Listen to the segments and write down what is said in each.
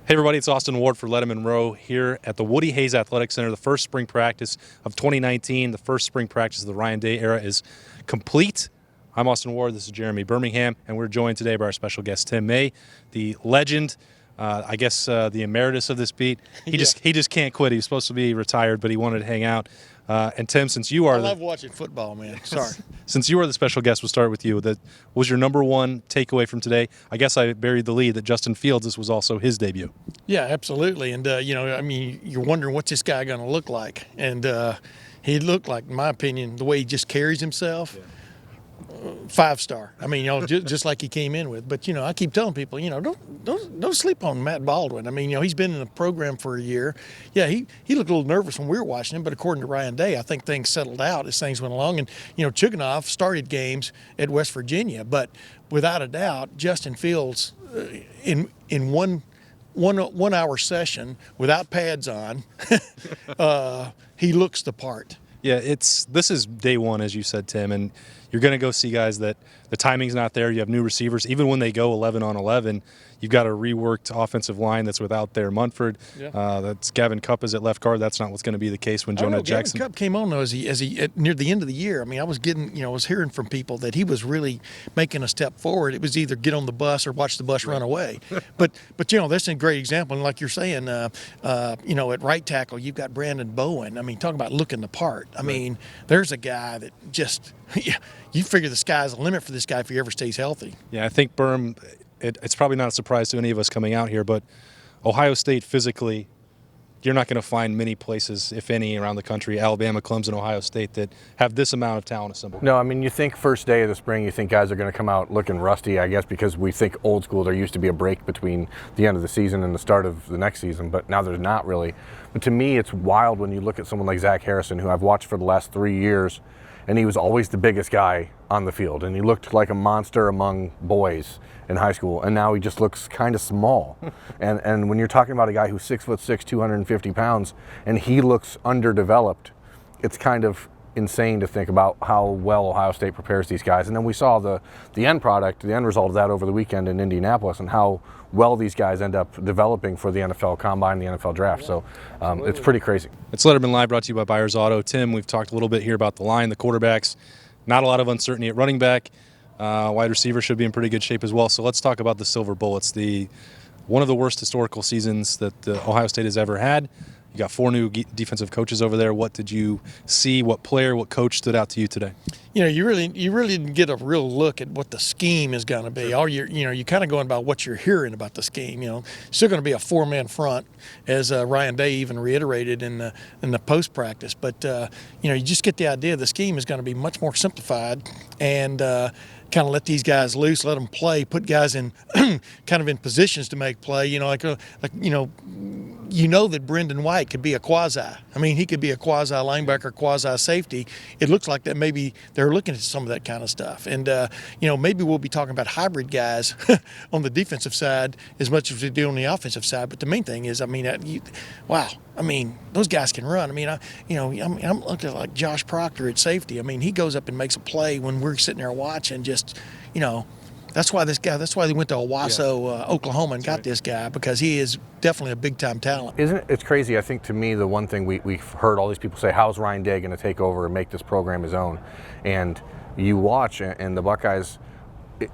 Hey everybody, it's Austin Ward for Lettermen Row here at the Woody Hayes Athletic Center. The first spring practice of 2019, the first spring practice of the Ryan Day era is complete. I'm Austin Ward, this is Jeremy Birmingham, and we're joined today by our special guest, Tim May, the legend, the emeritus of this beat. He just can't quit. He was supposed to be retired, but he wanted to hang out. And Tim, since you are I love watching football, man. Sorry. Since you are the special guest, we'll start with you. That was your number one takeaway from today. I guess I buried the lead that Justin Fields, this was also his debut. Yeah, absolutely. And, you're wondering what's this guy going to look like. And he looked like, in my opinion, the way he just carries himself, 5-star. I mean, just like he came in with. But, I keep telling people, don't sleep on Matt Baldwin. I mean, he's been in the program for a year. Yeah, he looked a little nervous when we were watching him, but according to Ryan Day, I think things settled out as things went along. And, Chuganoff started games at West Virginia, but without a doubt, Justin Fields, in one 1 hour session without pads on, he looks the part. Yeah, this is day one, as you said, Tim, and you're going to go see guys that the timing's not there. You have new receivers. Even when they go 11 on 11, you've got a reworked offensive line that's without their Munford. Yeah. That's Gavin Cupp is at left guard. That's not what's going to be the case when Jonah Jackson. Gavin Cupp came on though as he near the end of the year. I mean, I was hearing from people that he was really making a step forward. It was either get on the bus or watch the bus run away. But that's a great example. And like you're saying, at right tackle you've got Brandon Bowen. I mean, talk about looking the part. I mean, there's a guy that just you figure the sky's the limit for this guy if he ever stays healthy. Yeah, I think Birm. It's probably not a surprise to any of us coming out here, but Ohio State physically, you're not going to find many places, if any, around the country, Alabama, Clemson, Ohio State, that have this amount of talent assembled. No, I mean, you think first day of the spring, you think guys are going to come out looking rusty, I guess, because we think old school, there used to be a break between the end of the season and the start of the next season, but now there's not really. But to me, it's wild when you look at someone like Zach Harrison, who I've watched for the last 3 years, and he was always the biggest guy on the field, and he looked like a monster among boys in high school, and now he just looks kind of small. and when you're talking about a guy who's 6'6", 250 pounds, and he looks underdeveloped, it's kind of insane to think about how well Ohio State prepares these guys. And then we saw the end product, the end result of that over the weekend in Indianapolis, and how well these guys end up developing for the NFL Combine, the NFL Draft. So it's pretty crazy. It's Lettermen Live, brought to you by Byers Auto. Tim, we've talked a little bit here about the line, the quarterbacks. Not a lot of uncertainty at running back. Wide receiver should be in pretty good shape as well. So let's talk about the Silver Bullets, one of the worst historical seasons that Ohio State has ever had. You got 4 new defensive coaches over there. What did you see? What player, what coach stood out to you today? You really didn't get a real look at what the scheme is going to be. All you're kind of going about what you're hearing about the scheme. Still going to be a 4-man front, as Ryan Day even reiterated in the post practice. But you just get the idea the scheme is going to be much more simplified and kind of let these guys loose, let them play, put guys in kind of in positions to make play. That Brendan White could be a quasi. I mean, he could be a quasi linebacker, quasi safety. It looks like that maybe they're looking at some of that kind of stuff. And, maybe we'll be talking about hybrid guys on the defensive side as much as we do on the offensive side. But the main thing is, wow. I mean, those guys can run. I mean, I'm looking at like Josh Proctor at safety. I mean, he goes up and makes a play when we're sitting there watching. That's why they went to Owasso, Oklahoma, and got this guy, because he is definitely a big-time talent. Isn't it? It's crazy. I think to me, the one thing we've heard all these people say, how's Ryan Day going to take over and make this program his own? And you watch, and the Buckeyes,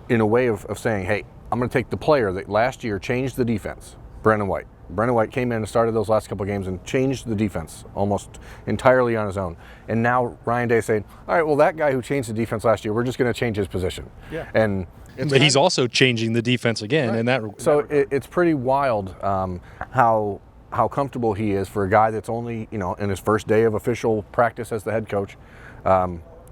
in a way of saying, hey, I'm going to take the player that last year changed the defense, Brandon White. Brandon White came in and started those last couple of games and changed the defense almost entirely on his own. And now Ryan Day saying, all right, well, that guy who changed the defense last year, we're just going to change his position. Yeah. And but he's also changing the defense again. Right. So it's pretty wild how comfortable he is for a guy that's only, in his first day of official practice as the head coach,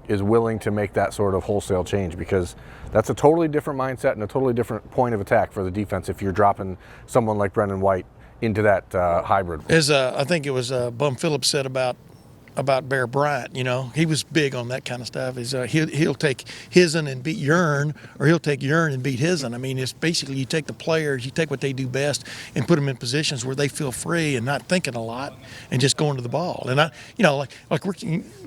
is willing to make that sort of wholesale change, because that's a totally different mindset and a totally different point of attack for the defense if you're dropping someone like Brendan White into that hybrid. As I think it was Bum Phillips said about about Bear Bryant. He was big on that kind of stuff. Is he'll take his'n and beat yourn, or he'll take yourn and beat his'n. I mean, it's basically you take the players, you take what they do best, and put them in positions where they feel free and not thinking a lot, and just going to the ball. And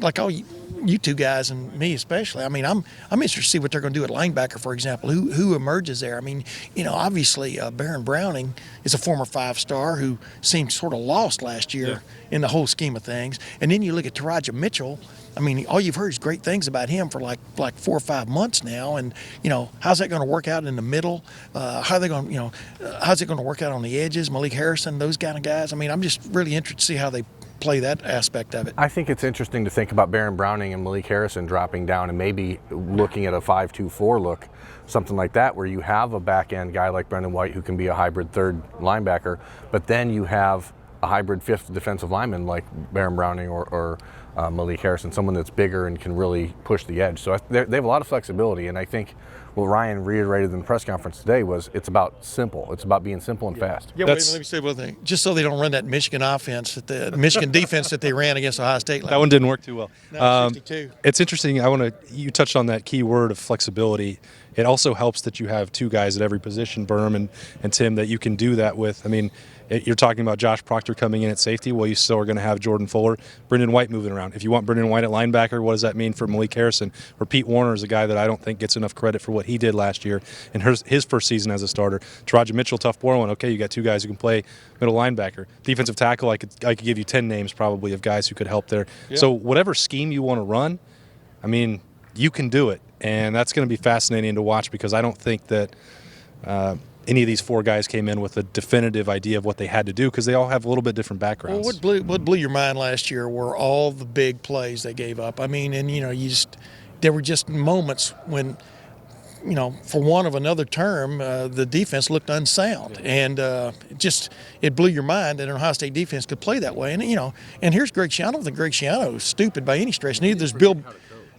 like all you two guys and me especially. I mean, I'm interested to see what they're going to do at linebacker, for example. Who emerges there? I mean, obviously Baron Browning is a former 5-star who seemed sort of lost last year in the whole scheme of things. And then you look at Taraja Mitchell. I mean, all you've heard is great things about him for like 4 or 5 months now. And how's that going to work out in the middle? How are they going? How's it going to work out on the edges? Malik Harrison, those kind of guys. I mean, I'm just really interested to see how they play that aspect of it. I think it's interesting to think about Baron Browning and Malik Harrison dropping down and maybe looking at a 5-2-4 look, something like that, where you have a back end guy like Brendan White who can be a hybrid third linebacker, but then you have a hybrid fifth defensive lineman like Baron Browning or Malik Harrison, someone that's bigger and can really push the edge. So they have a lot of flexibility, and I think what Ryan reiterated in the press conference today was it's about simple. It's about being simple and fast. Yeah, let me say one thing. Just so they don't run that Michigan offense, the Michigan defense that they ran against Ohio State. That one didn't work too well. No, 62. It's interesting. You touched on that key word of flexibility. It also helps that you have two guys at every position, Birm and Tim, that you can do that with. I mean, you're talking about Josh Proctor coming in at safety. Well, you still are going to have Jordan Fuller, Brendan White moving around. If you want Brendan White at linebacker, what does that mean for Malik Harrison? Or Pete Warner is a guy that I don't think gets enough credit for what he did last year in his first season as a starter. Taraja Mitchell, tough Borland. Okay, you got two guys who can play middle linebacker. Defensive tackle, I could give you 10 names probably of guys who could help there. Yeah. So whatever scheme you want to run, I mean, you can do it. And that's going to be fascinating to watch because I don't think that any of these four guys came in with a definitive idea of what they had to do because they all have a little bit different backgrounds. Well, what blew your mind last year were all the big plays they gave up. I mean, and there were just moments when, for want of another term, the defense looked unsound, and it blew your mind that an Ohio State defense could play that way. And and here's Greg Schiano. I don't think Greg Schiano is stupid by any stretch.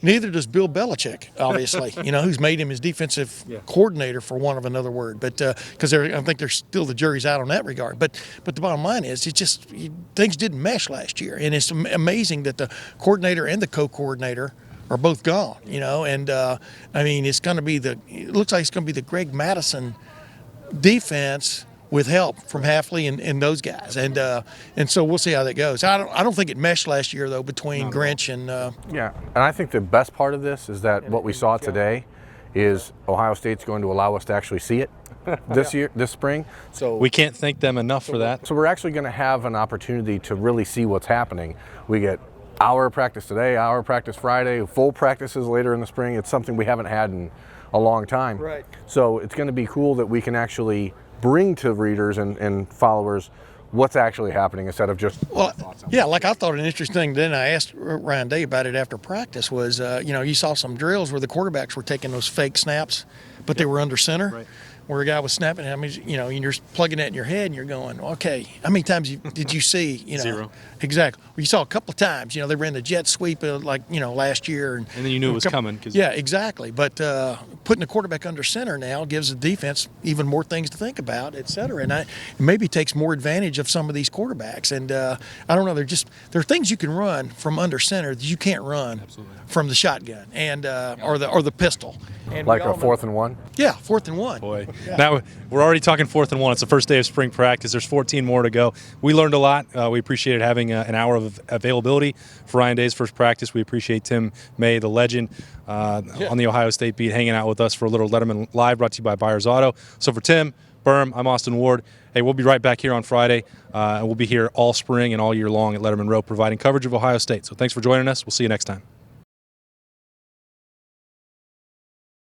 Neither does Bill Belichick, obviously, who's made him his defensive coordinator, for want of another word. But because I think there's still the jury's out on that regard. But the bottom line is, things didn't mesh last year, and it's amazing that the coordinator and the co-coordinator are both gone. And I mean, it looks like it's going to be the Greg Madison defense with help from Hafley and those guys, and so we'll see how that goes. I don't think it meshed last year though between Grinch and yeah. And I think the best part of this is that what we saw today is Ohio State's going to allow us to actually see it this spring. So we can't thank them enough for that. So we're actually going to have an opportunity to really see what's happening. We get hour of practice today, hour of practice Friday, full practices later in the spring. It's something we haven't had in a long time. Right. So it's going to be cool that we can actually bring to readers and followers what's actually happening instead of just yeah, like I thought an interesting thing then I asked Ryan Day about it after practice was you saw some drills where the quarterbacks were taking those fake snaps but they were under center. Right. Where a guy was snapping, I mean, you're plugging that in your head and you're going, okay, how many times did you see, Zero. Exactly. Well, you saw a couple of times, they ran the jet sweep last year. And then you knew it was coming. Yeah, exactly. But putting the quarterback under center now gives the defense even more things to think about, et cetera. And maybe takes more advantage of some of these quarterbacks. And I don't know, there are things you can run from under center that you can't run from the shotgun and or the pistol. And like a 4th and 1? Yeah, 4th and 1. Boy. Yeah. Now we're already talking 4th and 1. It's the first day of spring practice. There's 14 more to go. We learned a lot. We appreciated having an hour of availability for Ryan Day's first practice. We appreciate Tim May, the legend, on the Ohio State beat, hanging out with us for a little Lettermen Live, brought to you by Byers Auto. So for Tim, Birm, I'm Austin Ward. Hey, we'll be right back here on Friday, and we'll be here all spring and all year long at Lettermen Row, providing coverage of Ohio State. So thanks for joining us. We'll see you next time.